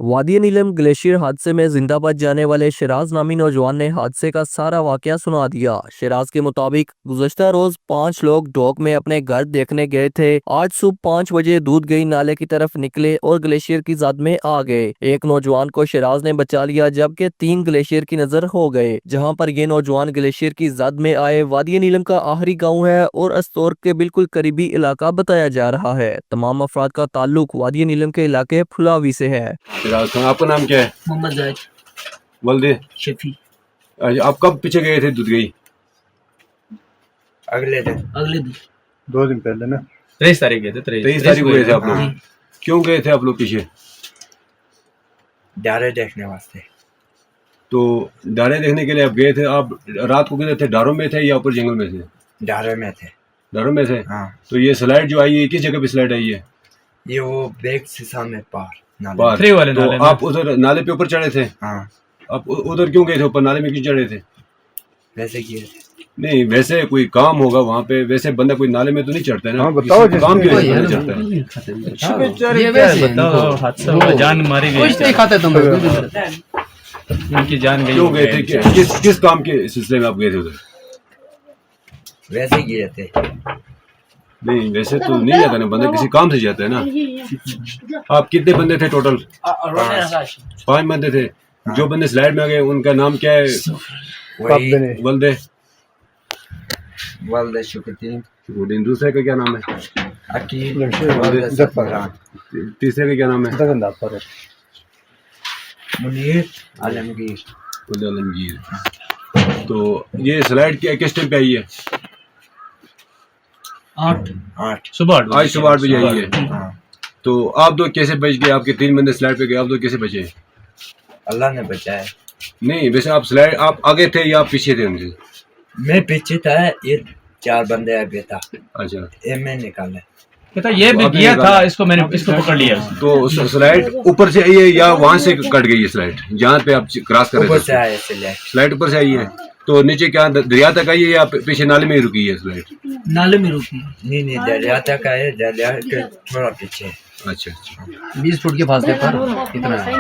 वादी नीलम ग्लेशियर हादसे में जिंदा बच जाने वाले शिराज नामी नौजवान ने हादसे का सारा वाकया सुना दिया। शिराज के मुताबिक गुज़श्ता रोज 5 लोग डॉक में अपने घर देखने गए थे। आज सुबह 5 बजे दूध गई नाले की तरफ निकले और ग्लेशियर की जद में आ गए। एक नौजवान को शिराज ने बचा लिया जबकि 3 ग्लेशियर की नजर हो गए। जहाँ पर ये नौजवान ग्लेशियर की जद में आए वादी नीलम का आखिरी गाँव है और अस्तोर के बिल्कुल करीबी इलाका बताया जा रहा है। तमाम अफराद का ताल्लुक वादी नीलम के इलाके फुलावी से है। आपका नाम क्या है? मोहम्मद जाहिद वल्दे शफी। आप कब पीछे गए थे दूध गई? अगले दिन 2 दिन पहले ना 23 तारीख गए थे। 23 तारीख को गए थे आप लोग? हाँ। क्यों गए थे आप लोग पीछे? डारे देखने वास्ते। तो डारे देखने के लिए आप गए थे। आप रात को किधर थे? डारों में थे या ऊपर जंगल में थे? डारे में थे। डारों में थे। हाँ। तो ये स्लाइड जो आई है किस जगह पे स्लाइड आई है? ये वो बेग से सामने पार पार। थ्री वाले तो नाले में। आप उधर नाले पे ऊपर चढ़े थे? हाँ। आप उधर क्यों गए थे? ऊपर नाले में क्यों चढ़े थे? वैसे किए थे। नहीं, वैसे कोई काम होगा वहाँ पे। वैसे बंदा कोई नाले में तो नहीं चढ़ता है ना। हाँ, बताओ किसी काम क्यों जिसमें- नहीं चढ़ता है? ये वैसे बताओ हादसा हुआ, जान मारी गई। कुछ नहीं खाते तुम उनकी जान गई। क्यों गए थे? किस काम के सिलसिले में आप गए थे उधर? वैसे किए थे। नहीं, वैसे तो नहीं जाता ना, बंदा किसी काम से जाता है ना। आप कितने बंदे थे टोटल? 5 बंदे थे। जो बंदे स्लाइड में आ गए उनका नाम क्या है? वही वल्दे वल्द शुक्रुद्दीन, दूसरे का क्या नाम है? अकील, वल्द जफरान, तीसरे का क्या नाम है? मुनीर, आलमगीर। आलमगीर। तो ये स्लाइड किस टाइम पे आई है? 8 सुबह 8 आज सुबह 8 बजे आई है। हाँ। तो आप दो कैसे बच गए? आपके 3 बंदे स्लाइड पे गए, आप दो कैसे बचे? अल्लाह ने बचाया। नहीं, वैसे आप स्लाइड आप आगे थे या आप पीछे थे उनसे? मैं पीछे था, ये 4 बंदे आगे था। अच्छा। ये मैं निकाला। कहता ये भी अभी किया निकाला। था, इसको मैंने पकड़ लिया। तो स्लाइड ऊपर से आई है या वहां से कट गई है स्लाइड? जहाँ पे आप क्रॉस कर ऊपर रहे से थे आए से ले। स्लाइड ऊपर से आई है। तो नीचे क्या दरिया तक आई है या पीछे नाले में ही रुकी है स्लाइड? नाले में रुकी। नहीं दरिया तक आए, दरिया के थोड़ा पीछे। अच्छा अच्छा। 20 फुट के फासले पर इतना है।